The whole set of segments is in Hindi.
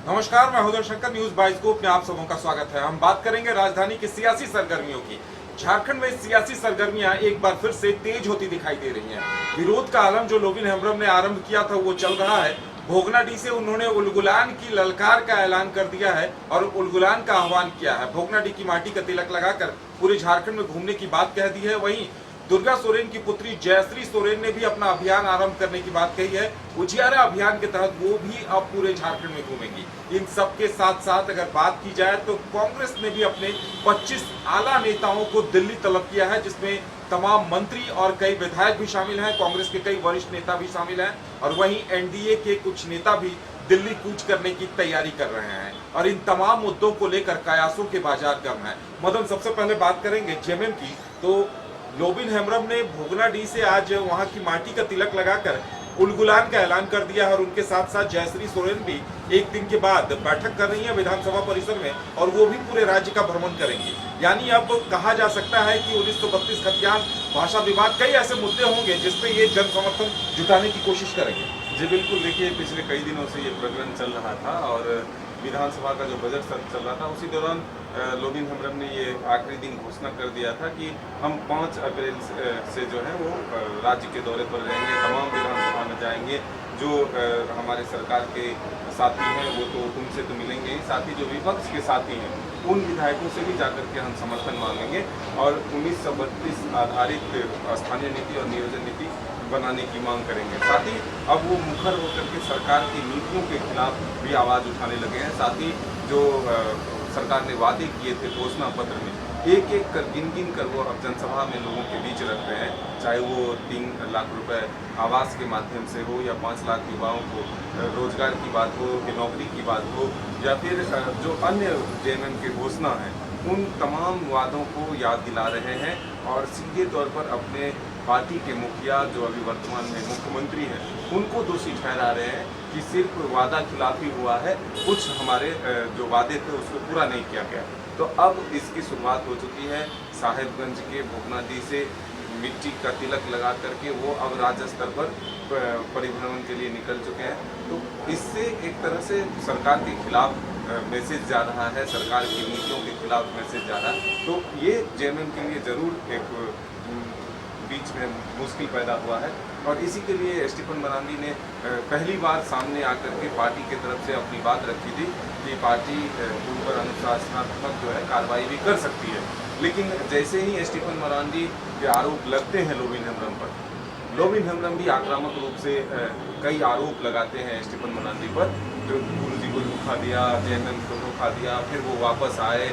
नमस्कार, मैं हूं शंकर। न्यूज बाइस्कोप में आप सबों का स्वागत है। हम बात करेंगे राजधानी की सियासी सरगर्मियों की। झारखंड में सियासी सरगर्मियां एक बार फिर से तेज होती दिखाई दे रही हैं। विरोध का आलम जो लोबिन हेम्ब्रम ने आरंभ किया था वो चल रहा है। भोगनाडीह से उन्होंने उलगुलान की ललकार का ऐलान कर दिया है और उलगुलान का आह्वान किया है। भोगनाडीह की माटी का तिलक लगाकर पूरे झारखंड में घूमने की बात कह दी है। वहीं दुर्गा सोरेन की पुत्री जयश्री सोरेन ने भी अपना अभियान आरंभ करने की बात कही है। उजियारा अभियान के तहत वो भी अब पूरे झारखंड में घूमेंगी। इन सब के साथ साथ अगर बात की जाए तो कांग्रेस ने भी अपने 25 आला नेताओं को दिल्ली तलब किया है, जिसमें तमाम मंत्री और कई विधायक भी शामिल हैं। कांग्रेस के कई वरिष्ठ नेता भी शामिल हैं और वहीं एनडीए के कुछ नेता भी दिल्ली कूच करने की तैयारी कर रहे हैं और इन तमाम मुद्दों को लेकर कयासों के बाजार गर्म है। मदन, सबसे पहले बात करेंगे जेएमएम की। तो लोबिन हेम्ब्रम ने भोगनाडीह से आज वहां की माटी का तिलक लगाकर उलगुलान का ऐलान कर दिया है और उनके साथ साथ जयश्री सोरेन भी एक दिन के बाद बैठक कर रही है विधानसभा परिसर में और वो भी पूरे राज्य का भ्रमण करेंगी। यानी अब कहा जा सकता है कि 1932 खतियान, भाषा विवाद, कई ऐसे मुद्दे होंगे जिसपे ये जन समर्थन जुटाने की कोशिश करेंगे। जी बिल्कुल, देखिए पिछले कई दिनों से ये प्रकरण चल रहा था और विधानसभा का जो बजट सत्र चल रहा था उसी दौरान लोबिन हेम्ब्रम ने ये आखिरी दिन घोषणा कर दिया था कि हम 5 अप्रैल से जो है वो राज्य के दौरे पर रहेंगे, तमाम विधानसभा में जाएंगे। जो हमारे सरकार के साथी हैं वो तो उनसे तो मिलेंगे ही, साथ ही जो विपक्ष के साथी हैं उन विधायकों से भी जाकर के हम समर्थन मांगेंगे और 1932 आधारित स्थानीय नीति और नियोजन नीति बनाने की मांग करेंगे। साथ ही अब वो मुखर होकर के सरकार की नीतियों के खिलाफ भी आवाज़ उठाने लगे हैं। साथ ही जो सरकार ने वादे किए थे घोषणा पत्र में, एक एक कर गिन कर वो अब जनसभा में लोगों के बीच रख रहे हैं। चाहे वो 3 लाख रुपए आवास के माध्यम से हो या 5 लाख युवाओं को रोजगार की बात हो कि नौकरी की बात हो या फिर जो अन्य जेएमएम के घोषणा है, उन तमाम वादों को याद दिला रहे हैं और सीधे तौर पर अपने पार्टी के मुखिया जो अभी वर्तमान में मुख्यमंत्री हैं उनको दोषी ठहरा रहे हैं कि सिर्फ वादा खिलाफी हुआ है, कुछ हमारे जो वादे थे उसको पूरा नहीं किया गया। तो अब इसकी शुरुआत हो चुकी है। साहेबगंज के भोगनाडीह से मिट्टी का तिलक लगा करके वो अब राज्य स्तर पर परिभ्रमण के लिए निकल चुके हैं। तो इससे एक तरह से सरकार के खिलाफ मैसेज जा रहा है, सरकार की नीतियों के खिलाफ मैसेज जा रहा है। तो ये जेएमएम के लिए ज़रूर एक बीच में मुश्किल पैदा हुआ है और इसी के लिए स्टीफन मरांडी ने पहली बार सामने आकर के पार्टी की तरफ से अपनी बात रखी थी कि पार्टी उन पर अनुशासनात्मक जो है कार्रवाई भी कर सकती है। लेकिन जैसे ही स्टीफन मरांडी के आरोप लगते हैं लोबिन हेम्ब्रम पर, लोबिन हेम्ब्रम भी आक्रामक रूप से कई आरोप लगाते हैं स्टीफन मरांडी पर। जो गुरु जी को धोखा दिया, जेएमएम को धोखा दिया, फिर वो वापस आए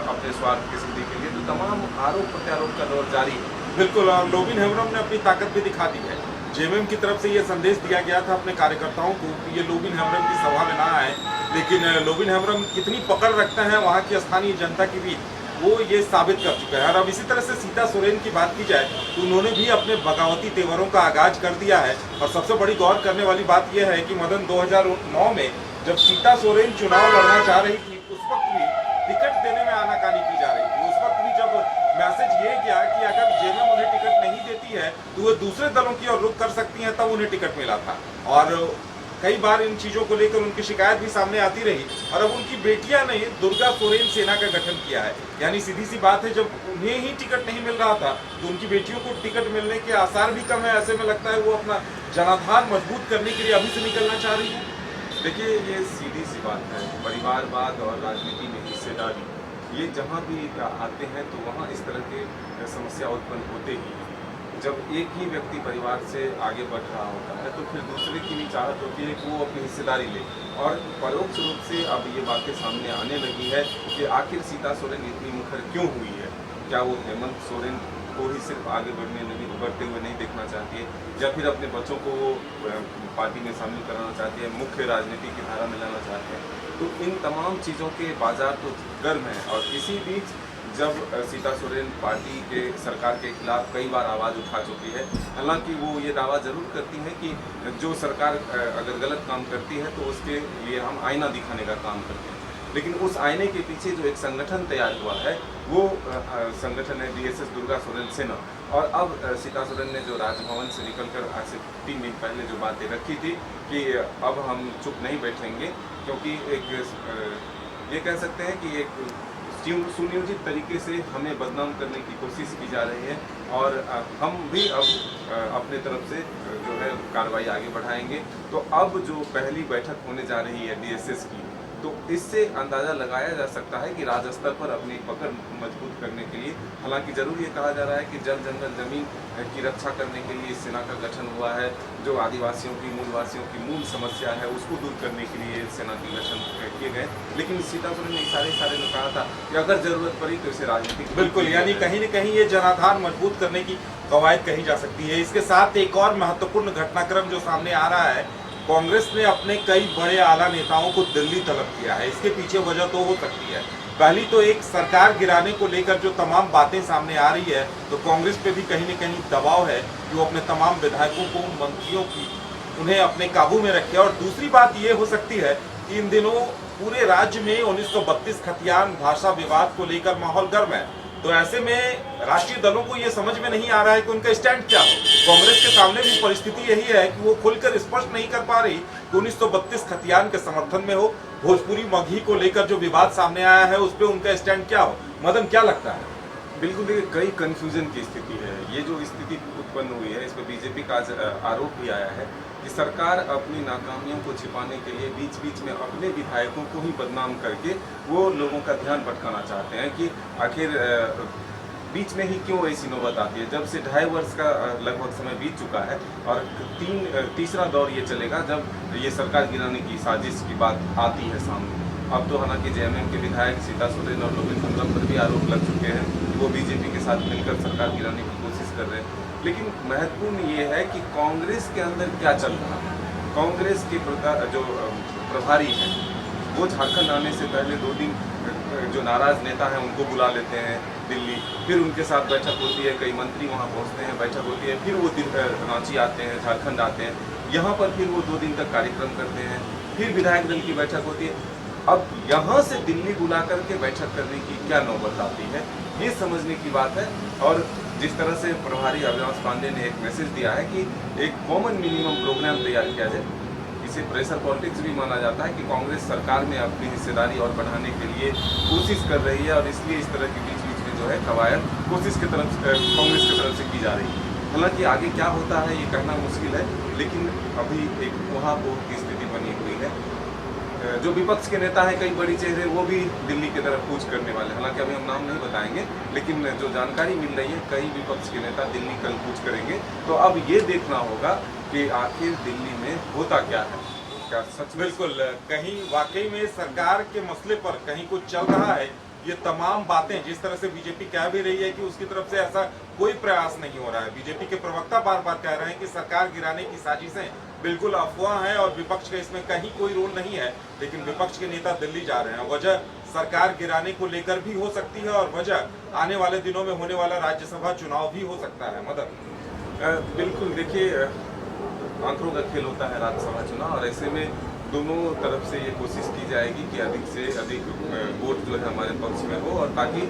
अपने स्वार्थ की सिद्धि के लिए। तो तमाम आरोप प्रत्यारोप का दौर जारी है। बिल्कुल, लोबिन हेम्ब्रम ने अपनी ताकत भी दिखा दी है। जेएमएम की तरफ से ये संदेश दिया गया था अपने कार्यकर्ताओं को कि ये लोबिन हेम्ब्रम की सभा में ना आए, लेकिन लोबिन हेम्ब्रम कितनी पकड़ रखते हैं वहाँ की स्थानीय जनता की भी वो ये साबित कर चुका है। और अब इसी तरह से सीता सोरेन की बात की जाए तो उन्होंने भी अपने बगावती तेवरों का आगाज कर दिया है। और सबसे बड़ी गौर करने वाली बात यह है कि मदन, 2009 में जब सीता सोरेन चुनाव लड़ना चाह रही थी उस वक्त भी टिकट देने में आनाकानी की जा रही थी। उस वक्त भी जब मैसेज ये गया कि अगर जेएमएम उन्हें टिकट नहीं देती है तो वो दूसरे दलों की ओर रुख कर सकती हैं, तब उन्हें टिकट मिला था। और कई बार इन चीज़ों को लेकर उनकी शिकायत भी सामने आती रही और अब उनकी बेटियां ने दुर्गा सोरेन सेना का गठन किया है। यानी सीधी सी बात है, जब उन्हें ही टिकट नहीं मिल रहा था तो उनकी बेटियों को टिकट मिलने के आसार भी कम है। ऐसे में लगता है वो अपना जनाधार मजबूत करने के लिए अभी से निकलना चाह रही है। देखिए, ये सीधी सी बात है, परिवारवाद और राजनीति में हिस्सेदारी ये जहाँ भी आते हैं तो वहाँ इस तरह के समस्या उत्पन्न होते ही हैं। जब एक ही व्यक्ति परिवार से आगे बढ़ रहा होता है तो फिर दूसरे की भी चाहत होती है कि वो अपनी हिस्सेदारी ले। और परोक्ष रूप से अब ये बातें सामने आने लगी है कि आखिर सीता सोरेन इतनी मुखर क्यों हुई है। क्या वो हेमंत सोरेन को ही सिर्फ आगे बढ़ते हुए नहीं देखना चाहती है या फिर अपने बच्चों को वो पार्टी में शामिल कराना चाहती है, मुख्य राजनीति की धारा में लाना चाहते हैं। तो इन तमाम चीज़ों के बाजार तो गर्म है और इसी बीच जब सीता सोरेन पार्टी के सरकार के खिलाफ कई बार आवाज़ उठा चुकी है। हालांकि वो ये दावा जरूर करती है कि जो सरकार अगर गलत काम करती है तो उसके लिए हम आईना दिखाने का काम करते हैं, लेकिन उस आईने के पीछे जो एक संगठन तैयार हुआ है वो संगठन है डीएसएस दुर्गा सोरेन सेना। और अब सीता सोरेन ने जो राजभवन से निकलकर आज से 3 दिन पहले जो बातें रखी थी कि अब हम चुप नहीं बैठेंगे, क्योंकि एक ये कह सकते हैं कि एक सुनियोजित तरीके से हमें बदनाम करने की कोशिश की जा रही है और हम भी अब अपने तरफ से जो है कार्रवाई आगे बढ़ाएंगे। तो अब जो पहली बैठक होने जा रही है डीएसएस की, तो इससे अंदाज़ा लगाया जा सकता है कि राज्य स्तर पर अपनी पकड़ मजबूत करने के लिए, हालांकि जरूर ये कहा जा रहा है कि जल जंगल जमीन की रक्षा करने के लिए इस सेना का गठन हुआ है। जो आदिवासियों की मूलवासियों की मूल समस्या है उसको दूर करने के लिए सेना की गठन किए गए। लेकिन सीतापुर ने सारे ने कहा था कि अगर जरूरत पड़ी तो इसे राजनीतिक बिल्कुल, यानी कहीं न कहीं ये जनाधार मजबूत करने की कवायद कही जा सकती है। इसके साथ एक और महत्वपूर्ण घटनाक्रम जो सामने आ रहा है, कांग्रेस ने अपने कई बड़े आला नेताओं को दिल्ली तलब किया है। इसके पीछे वजह तो हो सकती है, पहली तो एक सरकार गिराने को लेकर जो तमाम बातें सामने आ रही है, तो कांग्रेस पे भी कहीं न कहीं दबाव है कि वो अपने तमाम विधायकों को, मंत्रियों की, उन्हें अपने काबू में रखे। और दूसरी बात ये हो सकती है कि इन दिनों पूरे राज्य में 1932 खतियान भाषा विवाद को लेकर माहौल गर्म है। तो ऐसे में राष्ट्रीय दलों को ये समझ में नहीं आ रहा है कि उनका स्टैंड क्या हो। कांग्रेस के सामने भी परिस्थिति यही है कि वो खुलकर स्पष्ट नहीं कर पा रही कि 1932 खतियान के समर्थन में हो, भोजपुरी मगही को लेकर जो विवाद सामने आया है उस पर उनका स्टैंड क्या हो। मदन, क्या लगता है? बिल्कुल, देखिए कई कंफ्यूजन की स्थिति है। ये जो स्थिति उत्पन्न हुई है, इस पर बीजेपी का आरोप भी आया है कि सरकार अपनी नाकामियों को छिपाने के लिए बीच बीच में अपने विधायकों को ही बदनाम करके वो लोगों का ध्यान भटकाना चाहते हैं कि आखिर बीच में ही क्यों ऐसी नौबत आती है। जब से 2.5 वर्ष का लगभग समय बीत चुका है और तीसरा दौर ये चलेगा जब ये सरकार गिराने की साजिश की बात आती है सामने। अब तो हालांकि जेएमएम के विधायक सीता सोरेन और लोबिन हेम्ब्रम पर भी आरोप लग चुके हैं कि वो बीजेपी के साथ मिलकर सरकार गिराने की कोशिश कर रहे हैं। लेकिन महत्वपूर्ण ये है कि कांग्रेस के अंदर क्या चल रहा है। कांग्रेस के जो प्रभारी हैं वो झारखंड आने से पहले 2 दिन जो नाराज नेता हैं उनको बुला लेते हैं दिल्ली, फिर उनके साथ बैठक होती है, कई मंत्री वहाँ पहुँचते हैं, बैठक होती है, फिर वो रांची आते हैं, झारखंड आते हैं, यहाँ पर फिर वो 2 दिन तक कार्यक्रम करते हैं, फिर विधायक दल की बैठक होती है। अब यहाँ से दिल्ली बुला करके बैठक करने की क्या नौबत आती है, ये समझने की बात है। और जिस तरह से प्रभारी अविनाश पांडे ने एक मैसेज दिया है कि एक कॉमन मिनिमम प्रोग्राम तैयार किया जाए, इसे प्रेशर पॉलिटिक्स भी माना जाता है कि कांग्रेस सरकार में अपनी हिस्सेदारी और बढ़ाने के लिए कोशिश कर रही है और इसलिए इस तरह के बीच बीच में जो है कवायद कांग्रेस की तरफ से की जा रही है। हालांकि आगे क्या होता है ये कहना मुश्किल है, लेकिन अभी एक ऊहापोह की स्थिति बनी हुई है। जो विपक्ष के नेता हैं, कई बड़ी चेहरे, वो भी दिल्ली की तरफ कूच करने वाले। हालांकि अभी हम नाम नहीं बताएंगे, लेकिन जो जानकारी मिल रही है कई विपक्ष के नेता दिल्ली कल कूच करेंगे। तो अब ये देखना होगा कि आखिर दिल्ली में होता क्या है, क्या सच। बिल्कुल, कहीं वाकई में सरकार के मसले पर कहीं कुछ चल रहा है। ये तमाम बातें जिस तरह से बीजेपी कह भी रही है कि उसकी तरफ से ऐसा कोई प्रयास नहीं हो रहा है। बीजेपी के प्रवक्ता बार बार कह रहे हैं कि सरकार गिराने की साजिशें बिल्कुल अफवाह है और विपक्ष का इसमें कहीं कोई रोल नहीं है। लेकिन विपक्ष के नेता दिल्ली जा रहे हैं, वजह सरकार गिराने को लेकर भी हो सकती है और वजह आने वाले दिनों में होने वाला राज्यसभा चुनाव भी हो सकता है। मदन, बिल्कुल, देखिए आंकड़ों का खेल होता है राज्यसभा चुनाव, और ऐसे में दोनों तरफ से ये कोशिश की जाएगी कि अधिक से अधिक वोट जो है हमारे पक्ष में हो, और ताकि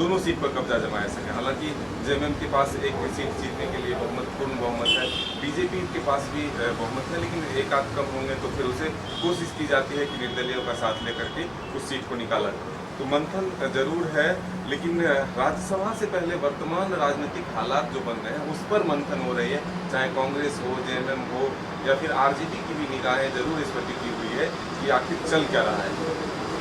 दोनों सीट पर कब्जा जमाया सके। हालांकि जेएमएम के पास एक सीट जीतने के लिए पूर्ण बहुमत है, बीजेपी के पास भी बहुमत है, लेकिन एक आध कम होंगे तो फिर उसे कोशिश की जाती है कि निर्दलीयों का साथ लेकर के उस सीट को निकाला जाए। तो मंथन जरूर है, लेकिन राज्यसभा से पहले वर्तमान राजनीतिक हालात जो बन रहे हैं उस पर मंथन हो रही है। चाहे कांग्रेस हो, जेएमएम हो, या फिर आरजेडी की भी निगाहें जरूर इस पर टिकी हुई है कि आखिर चल क्या रहा है।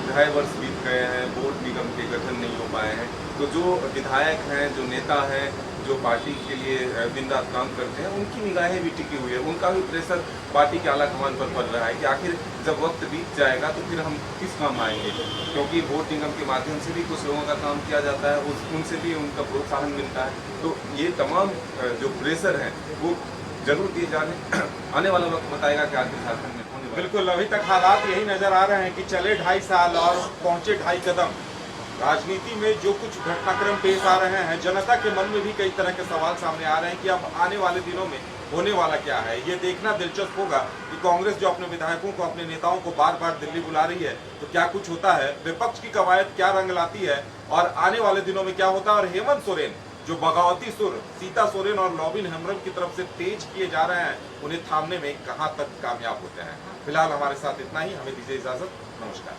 2.5 वर्ष बीत गए हैं, बोर्ड निगम के गठन नहीं हो पाए हैं, तो जो विधायक हैं, जो नेता हैं, जो पार्टी के लिए दिन रात काम करते हैं, उनकी निगाहें भी टिकी हुई है। उनका भी प्रेशर पार्टी के आला कमान पर पड़ रहा है कि आखिर जब वक्त बीत जाएगा तो फिर हम किस काम आएंगे, क्योंकि वोट निगम के माध्यम से भी कुछ लोगों का काम किया जाता है, उनसे भी उनका प्रोत्साहन मिलता है। तो ये तमाम जो प्रेशर हैं वो जरूर दिए जाने आने वाला वक्त बताएगा कि आखिर झारखंड में होने वाला। बिल्कुल, अभी तक हालात यही नजर आ रहे हैं कि चले 2.5 साल और पहुंचे 2.5 कदम। राजनीति में जो कुछ घटनाक्रम पेश आ रहे हैं, जनता के मन में भी कई तरह के सवाल सामने आ रहे हैं कि अब आने वाले दिनों में होने वाला क्या है। ये देखना दिलचस्प होगा कि कांग्रेस जो अपने विधायकों को, अपने नेताओं को बार बार दिल्ली बुला रही है, तो क्या कुछ होता है, विपक्ष की कवायद क्या रंग लाती है और आने वाले दिनों में क्या होता है। और हेमंत सोरेन जो बगावती सुर सीता सोरेन और लॉबिन हेम्ब्रम की तरफ से तेज किए जा रहे हैं, उन्हें थामने में कहां तक कामयाब होते हैं। फिलहाल हमारे साथ इतना ही, हमें दीजिए इजाजत, नमस्कार।